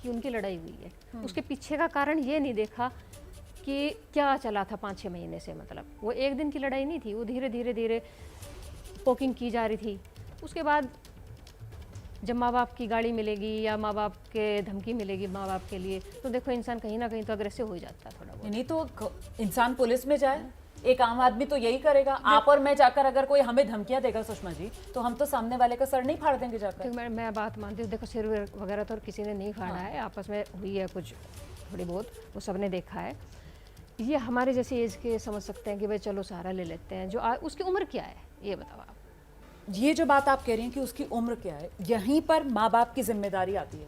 कि उनकी लड़ाई हुई है, उसके पीछे का कारण ये नहीं देखा कि क्या चला था 5-6 महीने से। मतलब वो एक दिन की लड़ाई नहीं थी, वो धीरे धीरे धीरे पोकिंग की जा रही थी। उसके बाद जब माँ बाप की गाड़ी मिलेगी या माँ बाप के धमकी मिलेगी माँ बाप के लिए, तो देखो इंसान कहीं ना कहीं तो अग्रेसिव हो ही जाता है थोड़ा बहुत। नहीं तो इंसान पुलिस में जाए, एक आम आदमी तो यही करेगा। आप और मैं जाकर अगर कोई हमें धमकियां देगा सुषमा जी, तो हम तो सामने वाले का सर नहीं फाड़ देंगे जाकर। तो मैं बात मानती हूँ, देखो सिर वगैरह तो किसी ने नहीं फाड़ा है, आपस में हुई है कुछ थोड़ी बहुत, वो सबने देखा है। ये हमारे जैसे एज के समझ सकते हैं कि भाई चलो सहारा ले लेते हैं। जो उसकी उम्र क्या है ये बताओ आप। ये जो बात आप कह रही हैं कि उसकी उम्र क्या है, यहीं पर माँ बाप की जिम्मेदारी आती है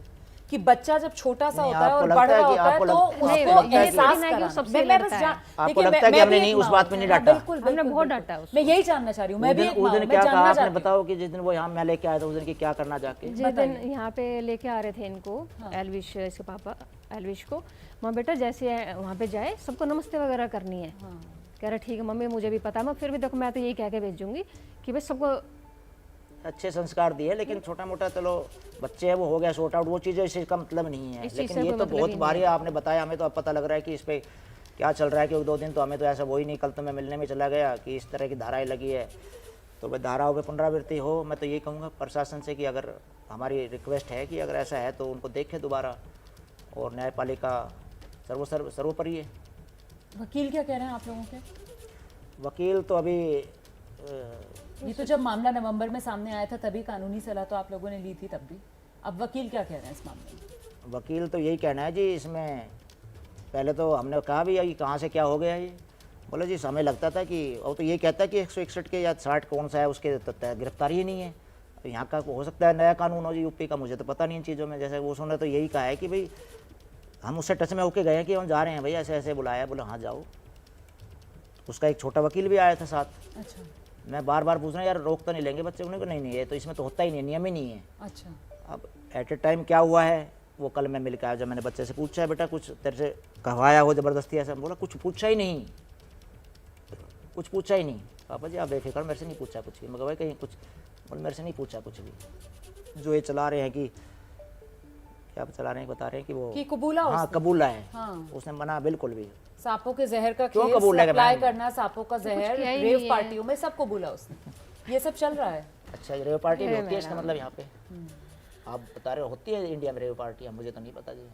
कि बच्चा जब छोटा सा नहीं, होता है आपको और लगता बढ़ है रहा कि होता है आपको तो लगता है उसको कि- एहसास नहीं, कराना। सबसे मैं लगता बस है। आपको देखिए, लगता है कि मैं हमने भी नहीं एक उस माँ बात हूँ। पे नहीं हाँ, डांटा। बिल्कुल, हमने बिल्कुल, बहुत बिल्कुल। डांटा उसको। मैं यही जानना चाह रही हूँ, मैं भी एक उस माँ दिन हूँ, क्या मैं कहा जानना आपने, चाहती हूँ। बताओ कि जिस दिन वो यहाँ मैं लेके आया था उस दिन की क्या करना जाके। जिस दिन यहाँ पे लेके आ रहे थे इनको, एलविश इसके पापा एलविश को, माँ बेटा जैसे वहाँ पे जाए सबको नमस्ते वगैरह करनी है। कह रहा ठीक है मम्मी, मुझे भी पता है, मैं फिर भी देखो मैं तो यही कह के भेजूंगी कि भाई सबको अच्छे संस्कार दिए, लेकिन छोटा मोटा चलो बच्चे है वो हो गया सॉर्ट आउट, वो चीज़ें इसका मतलब नहीं है। इस चीज़ लेकिन से ये कोई तो मतलब बहुत ही नहीं बारी है। आपने बताया, हमें तो अब पता लग रहा है कि इस पे क्या चल रहा है, क्योंकि 2 दिन तो हमें तो ऐसा वो ही नहीं, कल तो मैं मिलने में चला गया कि इस तरह की धाराएं लगी है। तो भाई धाराओं पर पुनरावृत्ति हो। मैं तो यही कहूँगा प्रशासन से कि अगर हमारी रिक्वेस्ट है कि अगर ऐसा है तो उनको देखें दोबारा, और न्यायपालिका सर्वोपरि है। वकील क्या कह रहे हैं आप लोगों के? वकील तो अभी ये तो जब मामला नवंबर में सामने आया था तभी कानूनी सलाह तो आप लोगों ने ली थी तब भी। अब वकील क्या कह रहे हैं इस मामले में? वकील तो यही कहना है जी, इसमें पहले तो हमने कहा भी ये कहाँ से क्या हो गया, ये बोले जी समय लगता था कि, और तो ये कहता है कि 161 के या 60 कौन सा है उसके गिरफ्तारी ही नहीं है। तो यहाँ का हो सकता है नया कानून हो जी यूपी का, मुझे तो पता नहीं इन चीज़ों में। जैसे वो उसने तो यही कहा है कि भाई हम उससे टच में होके गए कि हम जा रहे हैं भाई, ऐसे ऐसे बुलाया, बोला हाँ जाओ। उसका एक छोटा वकील भी आया था साथ। अच्छा मैं बार बार पूछ रहा हूँ यार रोक तो नहीं लेंगे बच्चे? उन्हें को नहीं नहीं, ये तो इसमें तो होता ही नहीं, नियम ही नहीं है। अच्छा। अब एट ए टाइम क्या हुआ है वो कल मैं मिल के आया, जब मैंने बच्चे से पूछा है बेटा कुछ तेरे से कहवाया हो ज़बरदस्ती ऐसा, बोला कुछ पूछा ही नहीं, कुछ पूछा ही नहीं। पापा जी आप बेफिक्र, मेरे से नहीं पूछा कुछ भी। मगर भाई कहीं कुछ, बोले मेरे से नहीं पूछा कुछ भी। जो ये चला रहे हैं कि क्या चला रहे हैं, बता रहे हैं कि वो कि कबूला हाँ उसने। कबूला है। हाँ। उसने मना बिल्कुल भी। सांपों के जहर का क्यों केस कबूल है अप्लाई मैम? करना, सांपों का जहर किया ही रेव नहीं है। पार्टियों में सब कबूला उसने। ये सब चल रहा है। अच्छा रेव पार्टी भी है होती है इसका मैडम। मतलब यहाँ पे? आप बता रहे हो होती है इंडिया में रेव पार्टी? मुझे तो नहीं पता जी।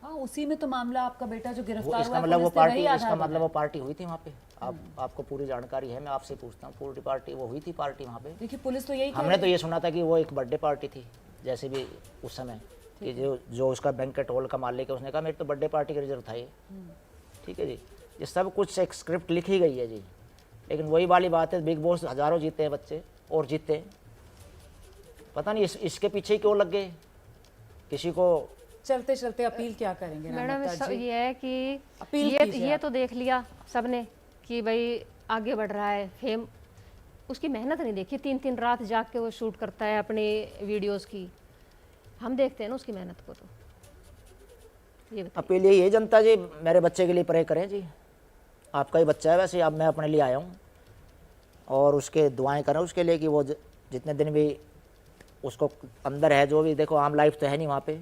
हाँ, उसी में तो मामला आपका बेटा जो वो गिरफ्तार हुआ इसका है, मतलब वो पुलिस ने पार्टी, वही इसका आधार मतलब बनाया। वो पार्टी हुई थी वहाँ पे? आपको पूरी जानकारी है? मैं आपसे पूछता हूँ, पूरी पार्टी वो हुई थी पार्टी वहाँ पे? देखिए पुलिस तो यही कह हमने रही तो ये सुना था कि वो एक बर्थडे पार्टी थी, जैसे भी उस समय कि जो उसका बैंकेट हॉल का मालिक है उसने कहा मेरी तो बर्थडे पार्टी का रिजर्व था ये। ठीक है जी, ये सब कुछ एक स्क्रिप्ट लिखी गई है जी। लेकिन वही वाली बात है, बिग बॉस हज़ारों जीते हैं बच्चे और जीते हैं, पता नहीं इसके पीछे ही क्यों लग गए। किसी को चलते चलते अपील क्या करेंगे मैडम रामता सब जी? ये है कि अपील कीजिए ये आप। तो देख लिया सबने कि भाई आगे बढ़ रहा है, फेम, उसकी मेहनत नहीं देखी। 3-3 रात जाग के वो शूट करता है अपनी वीडियोस की, हम देखते हैं ना उसकी मेहनत को। तो ये बताइए। अपील यही है जनता जी, मेरे बच्चे के लिए प्रे करें जी। आपका ही बच्चा है वैसे, अब मैं अपने लिए आया हूँ, और उसके दुआएं करें उसके लिए कि वो जितने दिन भी उसको अंदर है, जो भी देखो आम लाइफ तो है नहीं वहाँ पे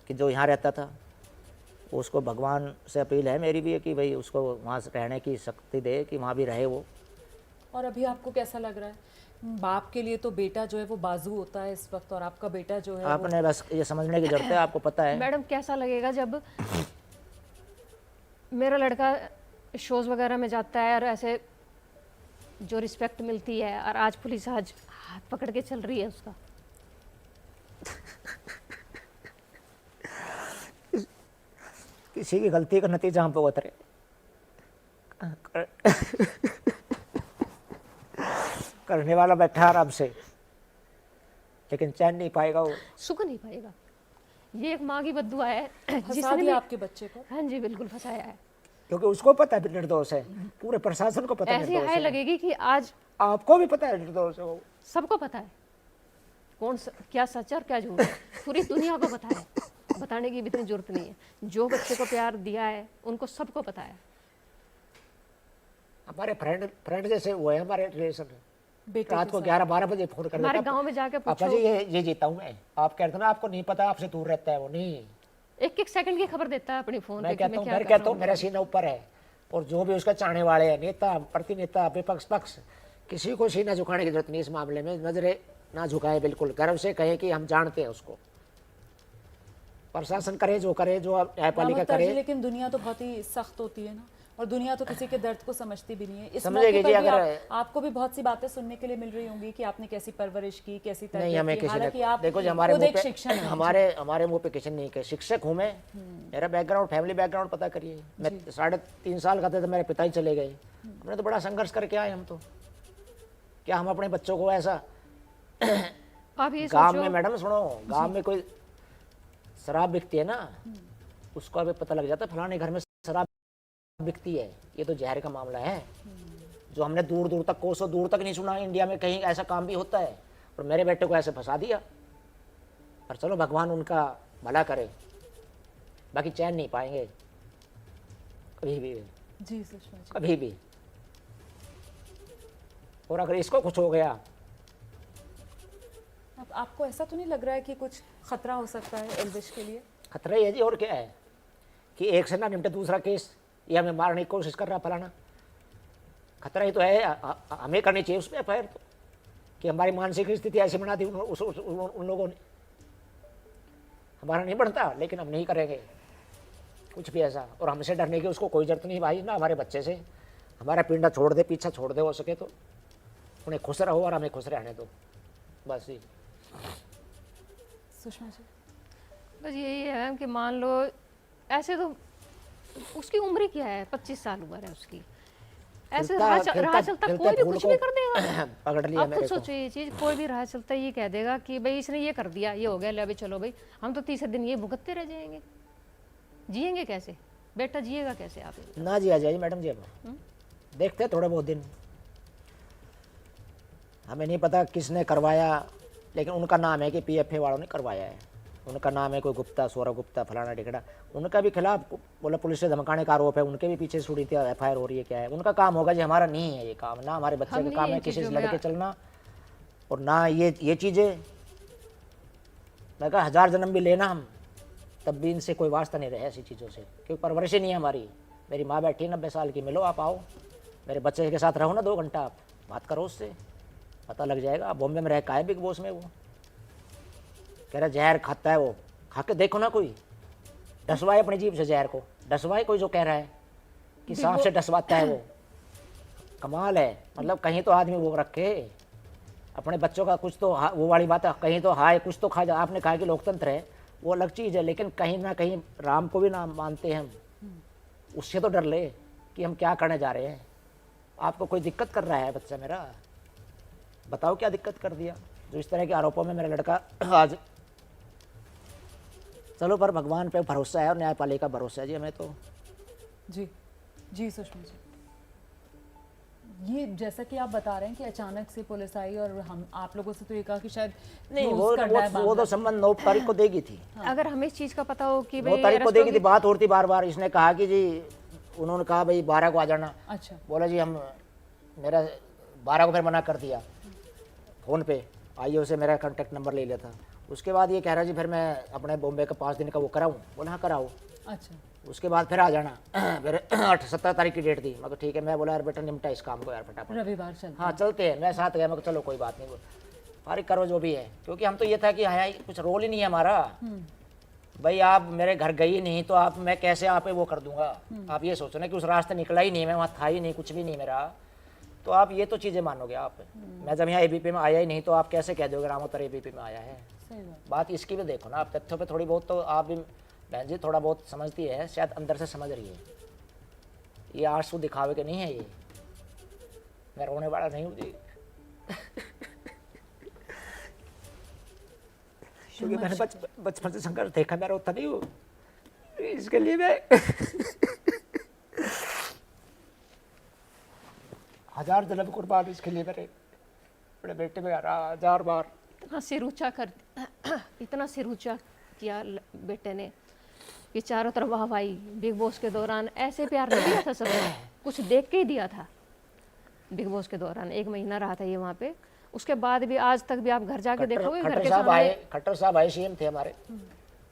कि जो यहाँ रहता था, उसको भगवान से अपील है मेरी भी है कि भाई उसको वहाँ से रहने की शक्ति दे कि वहाँ भी रहे वो। और अभी आपको कैसा लग रहा है? बाप के लिए तो बेटा जो है वो बाजू होता है इस वक्त, और आपका बेटा जो है वो आपने बस ये समझने की जरूरत है, आपको पता है। मैडम कैसा लगेगा जब मेरा लड़का शोज वगैरह में जाता है और ऐसे जो रिस्पेक्ट मिलती है, और आज पुलिस आज हाथ पकड़ के चल रही है उसका। किसी की गलती का नतीजा हम पे उतरे। करने वाला बैठा आराम से, लेकिन चैन नहीं पाएगा वो। सुख नहीं पाएगा। ये एक माँ की बद्दुआ है फंसा जिसने भी दिया आपके बच्चे को। हाँ जी बिल्कुल फंसाया है। क्योंकि उसको पता है निर्दोष है, पूरे प्रशासन को पता है ऐसी निर्दोष हाय है, लगेगी कि आज आपको भी पता है निर्दोष है वो। सबको पता है क्या सच है और क्या झूठ है, पूरी दुनिया को पता है। बताने की भी इतनी जरूरत नहीं है। जो बच्चे को प्यार दिया है उनको सबको पता है। हमारे फ्रेंड जैसे वो है हमारे रिलेशन। बेटे रात के को साथ। 11-12 बजे फोन कर हमारे लेता, गांव में जाके पापा पूछो, जी ये जीता हूँ मैं। आप कहते ना आपको नहीं पता, आपसे दूर रहता है वो। नहीं, 1-1 सेकंड की खबर देता है अपनी फोन मैं पे कि कहता हूँ, क्या मैं कर कहता रहा हूँ मेरा सीना ऊपर है, और जो भी उसका चाहने वाले हैं, नेता प्रतिनेता विपक्ष पक्ष, किसी को सीना झुकाने की जरूरत नहीं इस मामले में। नजरें ना झुकाए, बिल्कुल गर्व से कहे कि हम जानते हैं उसको। प्रशासन करे जो करे, जो न्यायपालिका रामता जी, करे। लेकिन दुनिया तो बहुत ही सख्त होती है ना, और दुनिया तो किसी के दर्द को समझती भी नहीं है। इस समझेगी मौके पर जी, भी अगर- आपको भी बहुत सी बातें सुनने के लिए मिल रही होंगी कि आपने कैसी परवरिश की, कैसी नहीं, तरबियत हमें की। किसी हालांकि ने आप देखो जी, हमारे खुद मुंह एक पे शिक्षक हैं। हमारे मुंह पे किसी ने नहीं कहा। शिक्षक हूँ मैं, मेरा बैकग्राउंड फैमिली बैकग्राउंड पता करिए। मैं 3.5 साल का था तो मेरे पिता ही चले गए। हमने तो बड़ा संघर्ष करके आए हम तो। क्या हम अपने बच्चों को ऐसा आप ये गांव सोचो में, मैडम सुनो, गांव में कोई शराब बिकती है ना, उसको अभी पता लग जाता है फलाने घर में शराब बिकती है, ये तो जहर का मामला है। जो हमने दूर दूर तक, कोसों दूर तक नहीं सुना इंडिया में कहीं ऐसा काम भी होता है, और मेरे बेटे को ऐसे फंसा दिया। पर चलो भगवान उनका भला करे, बाकी चैन नहीं पाएंगे कभी भी, जी सुषमा जी। कभी भी। और अगर इसको कुछ हो गया, अब आपको ऐसा तो नहीं लग रहा है कि कुछ खतरा हो सकता है एल्विश के लिए? खतरा ही है जी, और क्या है कि एक से ना निपटे दूसरा केस, ये हमें मारने की कोशिश कर रहा फलाना। खतरा ही तो है, हमें करनी चाहिए उसमें एफआईआर तो, कि हमारी मानसिक स्थिति ऐसी बना दी उन लोगों ने। हमारा नहीं बनता, लेकिन हम नहीं करेंगे कुछ भी ऐसा, और हमसे डरने की उसको कोई जरूरत नहीं भाई, ना हमारे बच्चे से। हमारा पिंडा छोड़ दे, पीछा छोड़ दे हो सके तो, उन्हें खुश रहो और हमें खुश रहने दो, बस ही। सुषमा जी, बस यही है कि मान लो ऐसे तो उसकी उम्र क्या है, 25 साल उम्र है उसकी। ऐसे राह चलता कोई भी कुछ भी कर देगा। पकड़ लिया आप खुद मेरे को। सोचो ये चीज, कोई भी राह चलता ये कह देगा कि भाई इसने ये कर दिया, ये हो गया, ले अभी चलो भाई, हम तो 30 दिन ये भुगतते रह जाएंगे। जिएंगे कैसे बेटा, जिएगा कैसे आप? ना जी, आ जाइए मैडम जी, अब देखते हैं थोड़े बहुत दिन। हमें नहीं पता किसने करवाया, लेकिन उनका नाम है कि पीएफए वालों ने करवाया है। उनका नाम है कोई गुप्ता, सौरभ गुप्ता, फलाना टिकड़ा। उनका भी खिलाफ बोला पुलिस से धमकाने का आरोप है, उनके भी पीछे सुड़ी थी, एफआईआर हो रही है। क्या है उनका काम होगा जी, हमारा नहीं है ये काम, ना हमारे बच्चे का काम है किसी से लड़के चलना, और ना ये चीज़ें। मैं कहा 1000 जन्म भी लेना हम, तब भी इनसे कोई वास्ता नहीं रहा ऐसी चीज़ों से, क्योंकि परवरिश ही नहीं है हमारी। मेरी माँ बैठी है 90 साल की, मिलो आप, आओ मेरे बच्चे के साथ रहो ना 2 घंटा, आप बात करो उससे, पता लग जाएगा। आप बॉम्बे में रह का है बिग बॉस में, वो कह रहा जहर खाता है, वो खा के देखो ना, कोई डसवाए अपनी जीभ से जहर को, डसवाए कोई जो कह रहा है कि सांप से डसवाता है वो, कमाल है। मतलब कहीं तो आदमी वो रखे अपने बच्चों का कुछ तो, वो वाली बात है, कहीं तो हाय कुछ तो खा जा। आपने कहा कि लोकतंत्र है, वो अलग चीज़ है, लेकिन कहीं ना कहीं राम को भी ना मानते हैं हम, उससे तो डर ले कि हम क्या करने जा रहे हैं। आपको कोई दिक्कत कर रहा है बच्चा मेरा, बताओ क्या दिक्कत कर दिया जो इस तरह के आरोपों में मेरा लड़का आज। चलो पर भगवान पे भरोसा है और न्यायपालिका भरोसा है जी हमें तो। जी जी सुषमा जी, ये जैसा कि आप बता रहे हैं कि अचानक से पुलिस आई और हम आप लोगों से तो ये कहा कि शायद नहीं close करना है वो तो संबंध 9 तारीख को देगी थी, अगर हमें इस चीज़ का पता हो कि 9 भाई तारीख को arrest देगी होगी, थी। बात हो रही थी बार बार, इसने कहा कि जी, उन्होंने कहा भाई 12 को आ जाना, अच्छा बोला जी हम, मेरा 12 को फिर मना कर दिया, फ़ोन पे आईओ से मेरा कॉन्टैक्ट नंबर ले लिया था। उसके बाद ये कह रहा जी फिर मैं अपने बॉम्बे का 5 दिन का वो कराऊँ, बोला हाँ कराओ। अच्छा उसके बाद फिर आ जाना, फिर 17 तारीख की डेट दी। मैं ठीक है, मैं बोला यार बेटा निपटा इस काम को यार फटाफट, रविवार चलता हाँ चलते हैं। मैं साथ गया, मैं चलो कोई बात नहीं, फारिग करो जो भी है, क्योंकि हम तो ये था कि हाँ कुछ रोल ही नहीं है हमारा भाई, आप मेरे घर गई नहीं तो आप, मैं कैसे आप वो कर दूंगा। आप ये सोचो ना कि उस रास्ते निकला ही नहीं, मैं वहाँ था ही नहीं, कुछ भी नहीं मेरा, तो आप ये तो चीज़ें मानोगे आप। मैं जब यहाँ एबीपी में आया ही नहीं तो आप कैसे कह दोगे रामोतर एबीपी में आया है। सही बात। बात इसकी भी देखो ना आप, तथ्यों पे थोड़ी बहुत तो आप भी बहन जी थोड़ा बहुत समझती है, शायद अंदर से समझ रही है। ये आंसू दिखावे के नहीं है, ये मैं रोने वाला नहीं हूँ जी क्योंकि मैंने बचपन से संघर्ष देखा, मैं रोता नहीं हूँ इसके लिए। मैं 1000 जन्म कुर्बान इसके लिए, मेरे बड़े बेटे में आ रहा 1000 बार। इतना सिर ऊंचा कर इतना सिर ऊंचा किया बेटे ने कि चारों तरफ वाहवाही। बिग बॉस के दौरान ऐसे प्यार नहीं दिया था सबने, कुछ देख के ही दिया था। बिग बॉस के दौरान 1 महीना रहा था ये वहाँ पे, उसके बाद भी आज तक भी आप घर जाके देखोगे घर के सामने। खट्टर साहब आए सीएम थे हमारे,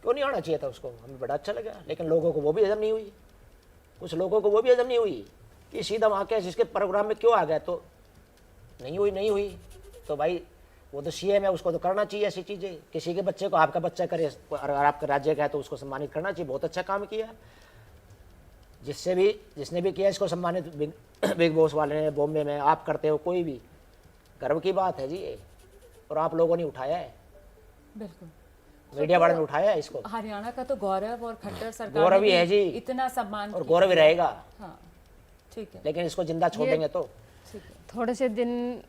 क्यों नहीं आना चाहिए था उसको, हमें बड़ा अच्छा लगा, लेकिन लोगों को वो भी हजम नहीं हुई। कुछ लोगों को वो भी हजम नहीं हुई कि सीधा वहाँ के जिसके प्रोग्राम में क्यों आ गया, तो नहीं हुई तो भाई वो तो सीएम है, उसको तो करना चाहिए ऐसी चीज़ें। किसी के बच्चे को आपका बच्चा करे, अगर आपका राज्य का है तो उसको सम्मानित करना चाहिए, बहुत अच्छा काम किया। जिसने भी किया इसको सम्मानित बिग बॉस वाले ने, बॉम्बे में आप करते हो, कोई भी गर्व की बात है जी ये, और आप लोगों ने उठाया है, बिल्कुल मीडिया वाले ने उठाया है इसको। हरियाणा का तो गौरव और खट्टर सरकार गौरव ने ही है जी, इतना सम्मान और किया। गौरव ही रहेगा। हाँ ठीक है, लेकिन इसको जिंदा छोड़ेंगे तो, ठीक है। थोड़े से दिन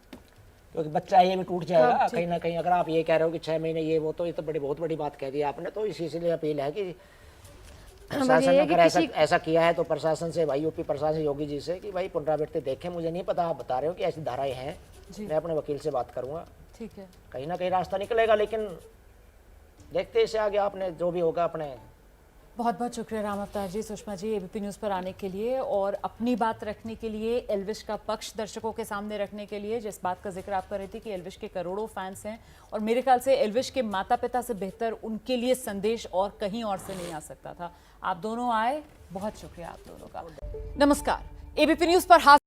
क्योंकि बच्चा ये भी टूट जाएगा कहीं ना कहीं। अगर आप ये कह रहे हो कि 6 महीने ये वो, तो ये तो बहुत बड़ी बात कह दी आपने। तो इसीलिए अपील है कि प्रशासन ने अगर ऐसा किया है तो प्रशासन से, भाई यूपी प्रशासन योगी जी से, कि भाई पुनरावृत्ति देखें। मुझे नहीं पता, आप बता रहे हो कि ऐसी धाराएं हैं, मैं अपने वकील से बात करूंगा, ठीक है, कहीं ना कहीं रास्ता निकलेगा। लेकिन देखते हैं इससे आगे, आपने जो भी होगा अपने। बहुत बहुत शुक्रिया राम अवतार जी, सुषमा जी, एबीपी न्यूज़ पर आने के लिए और अपनी बात रखने के लिए, एल्विश का पक्ष दर्शकों के सामने रखने के लिए। जिस बात का जिक्र आप कर रही थी कि एल्विश के करोड़ों फैंस हैं और मेरे ख्याल से एल्विश के माता पिता से बेहतर उनके लिए संदेश और कहीं और से नहीं आ सकता था। आप दोनों आए, बहुत शुक्रिया आप दोनों का। नमस्कार, एबीपी न्यूज़ पर